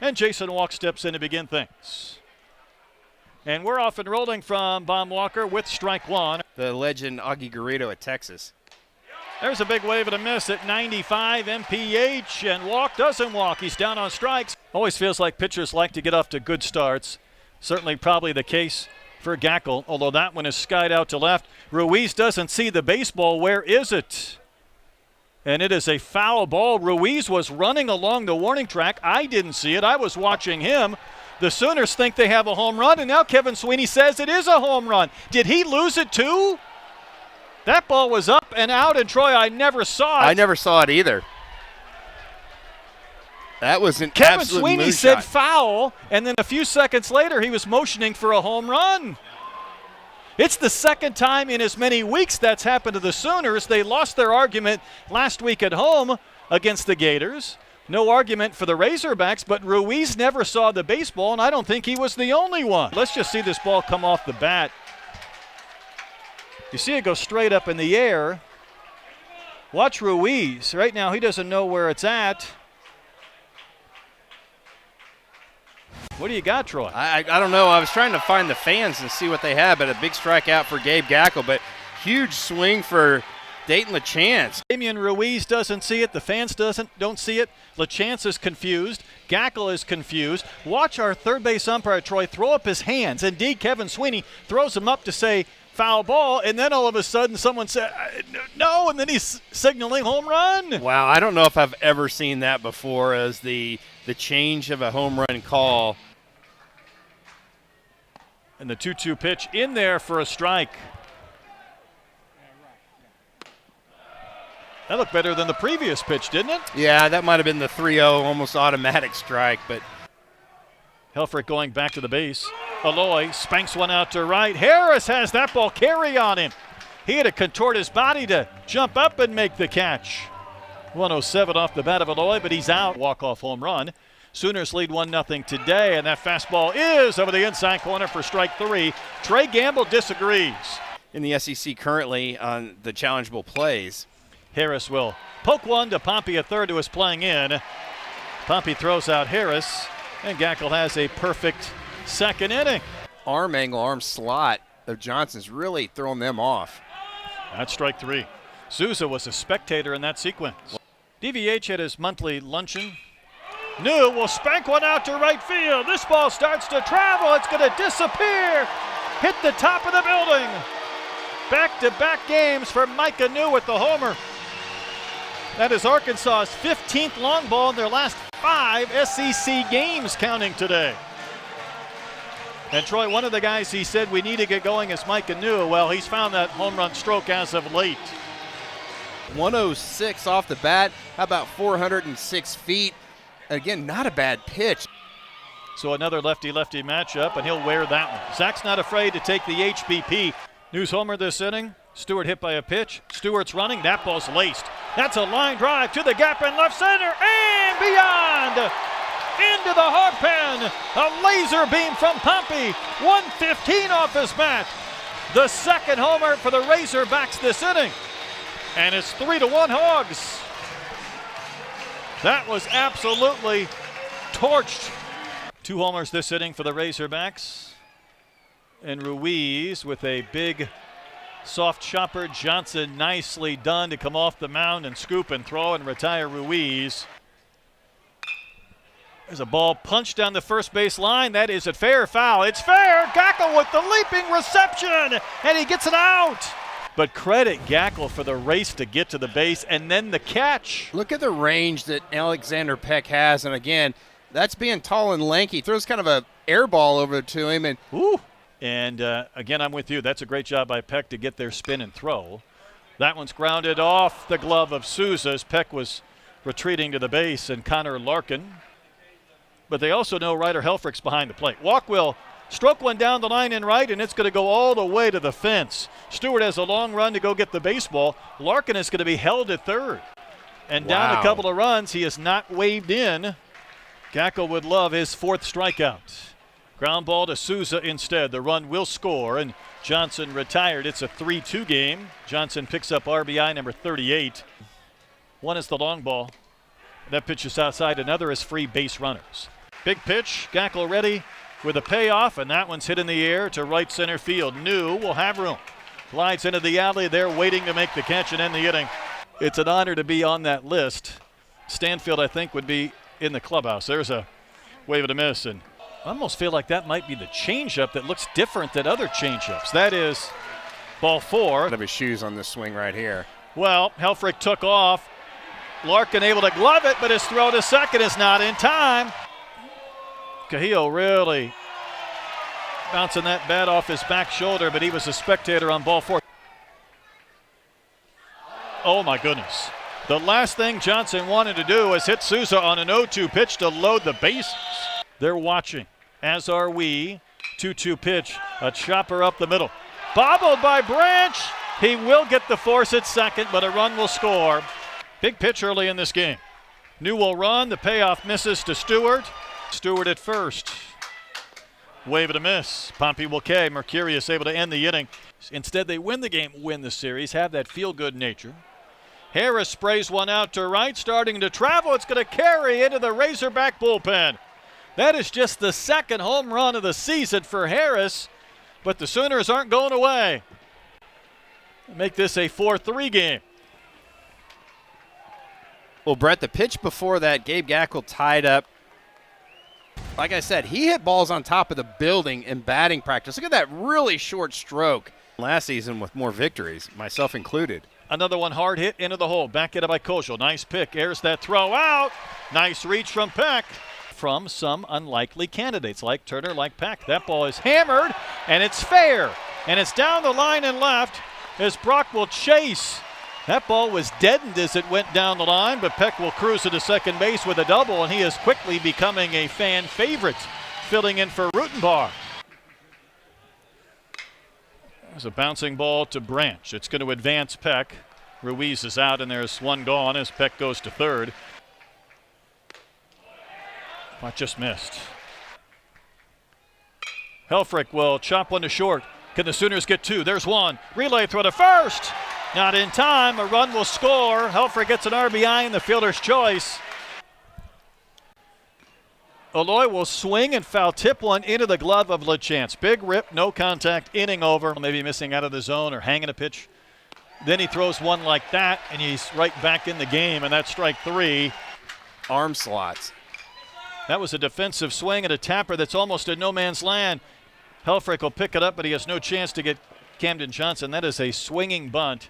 And Jason Walk steps in to begin things. And we're off and rolling from Baum-Walker with strike one. The legend Augie Garrido at Texas. There's a big wave and a miss at 95 mph, and Walk doesn't walk. He's down on strikes. Always feels like pitchers like to get off to good starts. Certainly probably the case for Gackel, although that one is skied out to left. Ruiz doesn't see the baseball. Where is it? And it is a foul ball. Ruiz was running along the warning track. I didn't see it. I was watching him. The Sooners think they have a home run, and now Kevin Sweeney says it is a home run. Did he lose it too? That ball was up and out, and Troy, I never saw it. I never saw it either. That was an Kevin absolute Sweeney moonshot. said foul, and then a few seconds later he was motioning for a home run. It's the second time in as many weeks that's happened to the Sooners. They lost their argument last week at home against the Gators. No argument for the Razorbacks, but Ruiz never saw the baseball, and I don't think he was the only one. Let's just see this ball come off the bat. You see it go straight up in the air. Watch Ruiz. Right now he doesn't know where it's at. What do you got, Troy? I don't know. I was trying to find the fans and see what they had, but a big strikeout for Gabe Gackel, but huge swing for Dayton LaChance. Damian Ruiz doesn't see it. The fans don't see it. LaChance is confused. Gackel is confused. Watch our third base umpire, Troy, throw up his hands. Indeed, Kevin Sweeney throws him up to say foul ball, and then all of a sudden someone said, no, and then he's signaling home run. Wow, I don't know if I've ever seen that before as the change of a home run call. And the 2-2 pitch in there for a strike. That looked better than the previous pitch, didn't it? Yeah, that might have been the 3-0 almost automatic strike, but Helfrich going back to the base. Aloy spanks one out to right. Harris has that ball carry on him. He had to contort his body to jump up and make the catch. 107 off the bat of Aloy, but he's out. Walk-off home run. Sooners lead 1-0 today, and that fastball is over the inside corner for strike three. Trey Gamble disagrees. In the SEC currently on the challengeable plays. Harris will poke one to Pompey, a third, who is playing in. Pompey throws out Harris, and Gackel has a perfect second inning. Arm angle, arm slot of Johnson's really throwing them off. That's strike three. Souza was a spectator in that sequence. DVH at his monthly luncheon. New will spank one out to right field. This ball starts to travel. It's going to disappear. Hit the top of the building. Back-to-back games for Micah New with the homer. That is Arkansas's 15th long ball in their last 5 SEC games counting today. And Troy, one of the guys he said we need to get going is Micah New. Well, he's found that home run stroke as of late. 106 off the bat. How about 406 feet? Again, not a bad pitch. So another lefty-lefty matchup, and he'll wear that one. Zach's not afraid to take the HBP. News homer this inning. Stewart hit by a pitch. Stewart's running. That ball's laced. That's a line drive to the gap in left center and beyond. Into the hog pen. A laser beam from Pompey. 115 off his bat. The second homer for the Razorbacks this inning. And it's 3-1 Hogs. That was absolutely torched. 2 homers this inning for the Razorbacks. And Ruiz with a big soft chopper. Johnson nicely done to come off the mound and scoop and throw and retire Ruiz. There's a ball punched down the first base line. That is a fair foul. It's fair. Gackel with the leaping reception, and he gets it out. But credit Gackel for the race to get to the base and then the catch. Look at the range that Alexander Peck has, and again, that's being tall and lanky. Throws kind of a air ball over to him, and ooh. And again, I'm with you. That's a great job by Peck to get their spin and throw. That one's grounded off the glove of Souza as Peck was retreating to the base, and Connor Larkin. But they also know Ryder Helfrich's behind the plate. Walk will stroke one down the line in right, and it's going to go all the way to the fence. Stewart has a long run to go get the baseball. Larkin is going to be held at third. And down a couple of runs, he is not waved in. Gackel would love his 4th strikeout. Ground ball to Souza instead. The run will score, and Johnson retired. It's a 3-2 game. Johnson picks up RBI number 38. One is the long ball. That pitch is outside. Another is free base runners. Big pitch, Gackle ready with a payoff, and that one's hit in the air to right center field. New will have room. Glides into the alley. They're waiting to make the catch and end the inning. It's an honor to be on that list. Stanfield, I think, would be in the clubhouse. There's a wave and a miss, and I almost feel like that might be the changeup that looks different than other changeups. That is ball 4. Of his shoes on this swing right here. Well, Helfrich took off. Larkin able to glove it, but his throw to second is not in time. Cahillo really bouncing that bat off his back shoulder, but he was a spectator on ball 4. Oh my goodness. The last thing Johnson wanted to do was hit Souza on an 0-2 pitch to load the bases. They're watching, as are we. 2-2 pitch, a chopper up the middle. Bobbled by Branch. He will get the force at second, but a run will score. Big pitch early in this game. New will run, the payoff misses to Stewart. Stewart at first. Wave and a miss. Pompey will K. Mercurius able to end the inning. Instead, they win the game, win the series, have that feel-good nature. Harris sprays one out to right, starting to travel. It's going to carry into the Razorback bullpen. That is just the second home run of the season for Harris, but the Sooners aren't going away. Make this a 4-3 game. Well, Brett, the pitch before that, Gabe Gackle tied up. Like I said, he hit balls on top of the building in batting practice. Look at that really short stroke. Last season with more victories, myself included. Another one hard hit into the hole. Back it up by Kojal. Nice pick. Airs that throw out. Nice reach from Peck. From some unlikely candidates like Turner, like Peck. That ball is hammered, and it's fair. And it's down the line and left as Brock will chase. That ball was deadened as it went down the line, but Peck will cruise to second base with a double, and he is quickly becoming a fan favorite, filling in for Rutenbar. There's a bouncing ball to Branch. It's going to advance Peck. Ruiz is out, and there's one gone as Peck goes to third. But just missed. Helfrich will chop one to short. Can the Sooners get two? There's one. Relay throw to first. Not in time. A run will score. Helfrich gets an RBI in the fielder's choice. Aloy will swing and foul tip one into the glove of LaChance. Big rip, no contact, inning over. Maybe missing out of the zone or hanging a pitch. Then he throws one like that, and he's right back in the game, and that's strike 3. Arm slots. That was a defensive swing and a tapper that's almost in no man's land. Helfrich will pick it up, but he has no chance to get Camden Johnson. That is a swinging bunt.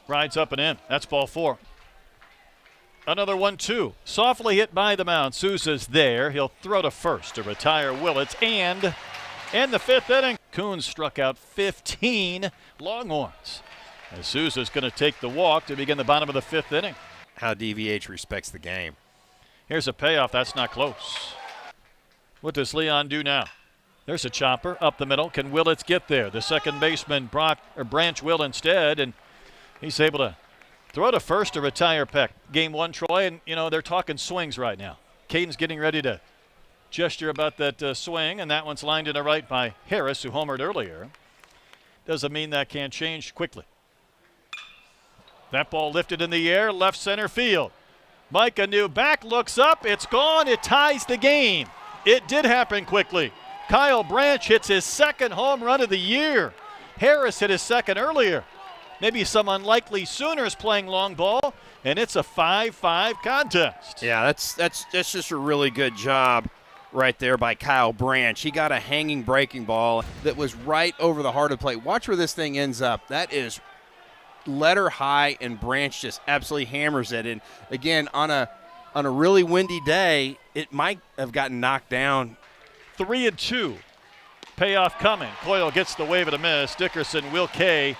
Rides up and in. That's ball 4. Another 1-2. Softly hit by the mound. Souza's there. He'll throw to first to retire Willits. And in the 5th inning, Coons struck out 15 Longhorns. And Souza's going to take the walk to begin the bottom of the 5th inning. How DVH respects the game. Here's a payoff. That's not close. What does Leon do now? There's a chopper up the middle. Can Willits get there? The second baseman, Branch will instead, and he's able to throw to first to retire Peck. Game 1, Troy, and, you know, they're talking swings right now. Caden's getting ready to gesture about that swing, and that one's lined into right by Harris, who homered earlier. Doesn't mean that can't change quickly. That ball lifted in the air, left center field. Micah New back, looks up, it's gone, it ties the game. It did happen quickly. Kyle Branch hits his second home run of the year. Harris hit his second earlier. Maybe some unlikely Sooners playing long ball, and it's a 5-5 contest. Yeah, that's just a really good job right there by Kyle Branch. He got a hanging breaking ball that was right over the heart of the plate. Watch where this thing ends up. That is letter high, and Branch just absolutely hammers it. And again, on a really windy day, it might have gotten knocked down. 3-2. Payoff coming. Coyle gets the wave and a miss. Dickerson will K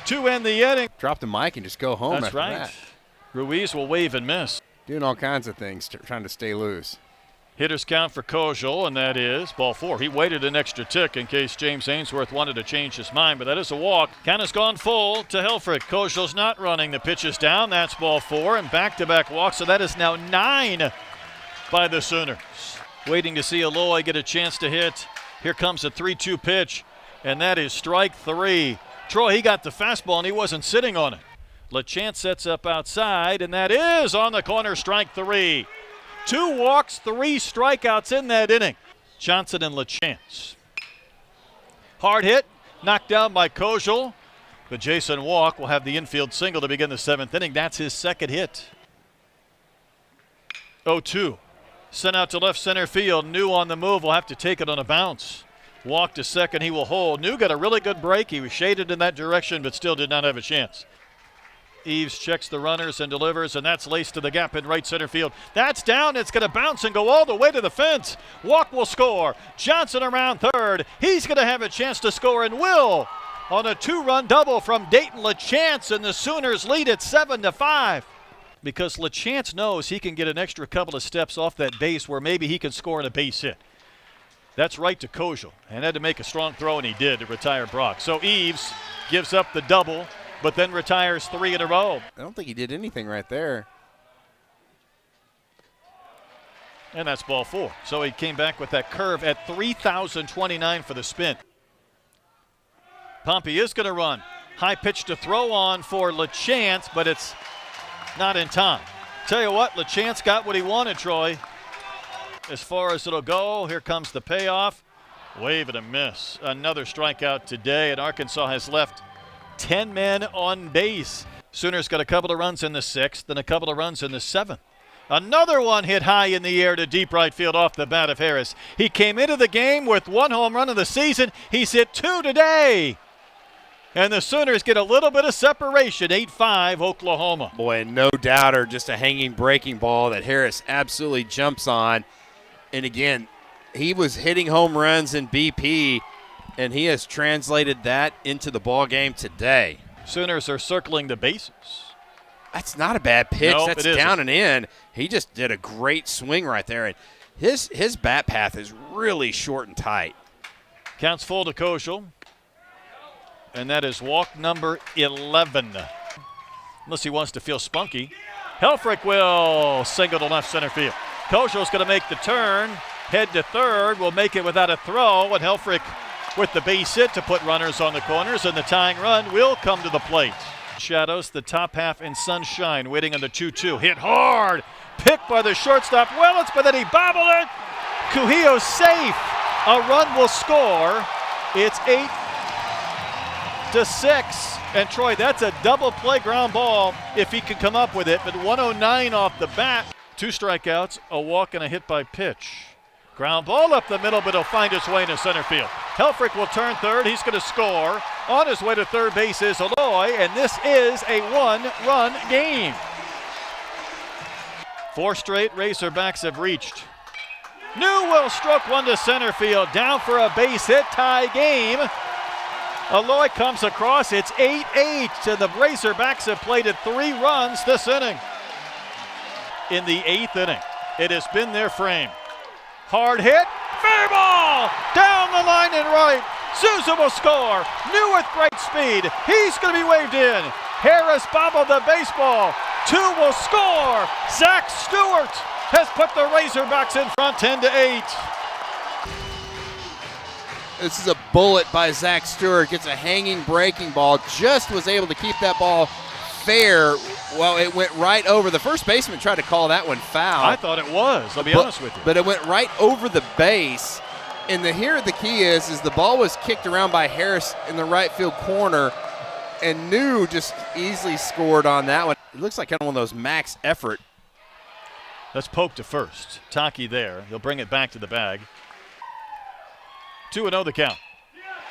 to end the inning. Drop the mic and just go home. That's after right. that. Ruiz will wave and miss. Doing all kinds of things, trying to stay loose. Hitters count for Kojal, and that is ball 4. He waited an extra tick in case James Ainsworth wanted to change his mind, but that is a walk. Count has gone full to Helfrich. Kojal's not running. The pitch is down. That's ball 4, and back-to-back walks, so that is now 9 by the Sooners. Waiting to see Aloy get a chance to hit. Here comes a 3-2 pitch, and that is strike 3. Troy, he got the fastball, and he wasn't sitting on it. LaChance sets up outside, and that is on the corner, strike 3. 2 walks, 3 strikeouts in that inning. Johnson and LaChance. Hard hit, knocked down by Kojal, but Jason Walk will have the infield single to begin the 7th inning. That's his second hit. 0-2. Sent out to left center field. New on the move will have to take it on a bounce. Walk to second, he will hold. New got a really good break. He was shaded in that direction, but still did not have a chance. Eves checks the runners and delivers, and that's laced to the gap in right center field. That's down. It's going to bounce and go all the way to the fence. Walk will score. Johnson around third. He's going to have a chance to score and will on a 2-run double from Dayton LaChance, and the Sooners lead at 7-5. Because LaChance knows he can get an extra couple of steps off that base where maybe he can score in a base hit. That's right to Kojal, and had to make a strong throw, and he did to retire Brock. So Eves gives up the double, but then retires 3 in a row. I don't think he did anything right there. And that's ball 4. So he came back with that curve at 3,029 for the spin. Pompey is going to run. High pitch to throw on for LaChance, but it's not in time. Tell you what, LaChance got what he wanted, Troy. As far as it'll go, here comes the payoff. Wave and a miss. Another strikeout today, and Arkansas has left 10 men on base. Sooners got a couple of runs in the 6th and a couple of runs in the 7th. Another one hit high in the air to deep right field off the bat of Harris. He came into the game with 1 home run of the season. He's hit 2 today. And the Sooners get a little bit of separation, 8-5 Oklahoma. Boy, no doubter, just a hanging breaking ball that Harris absolutely jumps on. And again, he was hitting home runs in BP, and he has translated that into the ball game today. Sooners are circling the bases. That's not a bad pitch. Nope, That's down and in. He just did a great swing right there. And his bat path is really short and tight. Counts full to Kojal. And that is walk number 11. Unless he wants to feel spunky. Helfrich will single to left center field. Kojal's going to make the turn. Head to third. Will make it without a throw. And Helfrich with the base hit to put runners on the corners. And the tying run will come to the plate. Shadows the top half in sunshine. Waiting on the 2-2. Hit hard. Picked by the shortstop Willits, but then he bobbled it. Cuhillo's safe. A run will score. It's 8-6. And Troy, that's a double play ground ball if he can come up with it. But 109 off the bat. 2 strikeouts, a walk, and a hit by pitch. Ground ball up the middle, but he'll find his way into center field. Helfrich will turn third. He's going to score. On his way to third base is Aloy, and this is a 1-run game. 4 straight Razorbacks have reached. New will stroke one to center field. Down for a base hit, tie game. Aloy comes across. It's 8-8, and the Razorbacks have played at 3 runs this inning. In the 8th inning, it has been their frame. Hard hit, fair ball, down the line and right. Souza will score. New with great speed. He's going to be waved in. Harris bobbled the baseball. 2 will score. Zach Stewart has put the Razorbacks in front 10-8. This is a bullet by Zach Stewart. Gets a hanging breaking ball. Just was able to keep that ball fair. Well, it went right over. The first baseman tried to call that one foul. I thought it was, I'll be honest with you. But it went right over the base. And here the key is the ball was kicked around by Harris in the right field corner. And New just easily scored on that one. It looks like kind of one of those max effort. Let's poke to first. Taki there. He'll bring it back to the bag. 2-0 the count.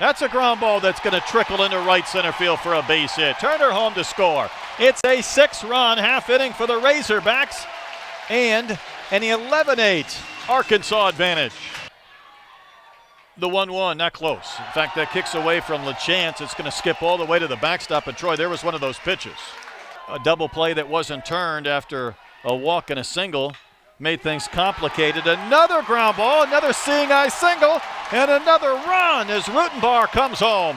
That's a ground ball that's going to trickle into right center field for a base hit. Turner home to score. It's a 6-run half inning for the Razorbacks and an 11-8 Arkansas advantage. The 1-1, not close. In fact, that kicks away from LaChance. It's going to skip all the way to the backstop. And Troy, there was one of those pitches. A double play that wasn't turned after a walk and a single made things complicated. Another ground ball, another seeing eye single, and another run as Rutenbar comes home.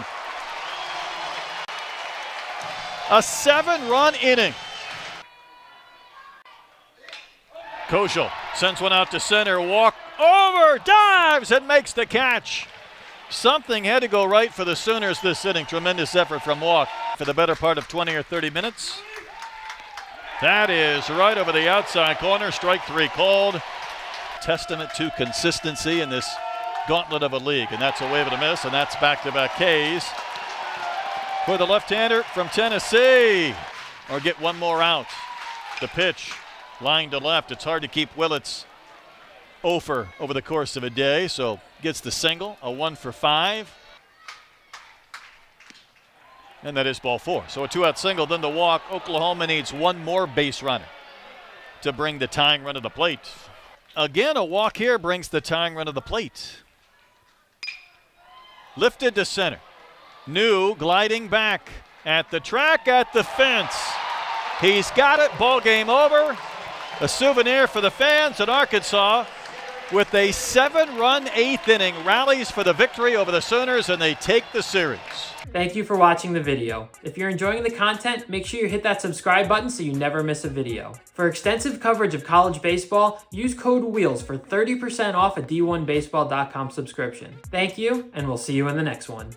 A 7-run inning. Kojal sends one out to center, walk over, dives, and makes the catch. Something had to go right for the Sooners this inning. Tremendous effort from Walk for the better part of 20 or 30 minutes. That is right over the outside corner. Strike 3 called. Testament to consistency in this gauntlet of a league. And that's a wave and a miss, and that's back-to-back Ks for the left-hander from Tennessee. Or get one more out. The pitch, line to left. It's hard to keep Willits over the course of a day, so gets the single, a 1 for 5. And that is ball 4. So a 2-out single, then the walk. Oklahoma needs one more base runner to bring the tying run to the plate. Again, a walk here brings the tying run to the plate. Lifted to center. New gliding back at the track, at the fence. He's got it. Ball game over. A souvenir for the fans in Arkansas with a 7-run 8th inning rallies for the victory over the Sooners, and they take the series. Thank you for watching the video. If you're enjoying the content, make sure you hit that subscribe button so you never miss a video. For extensive coverage of college baseball, use code WHEELS for 30% off a D1Baseball.com subscription. Thank you, and we'll see you in the next one.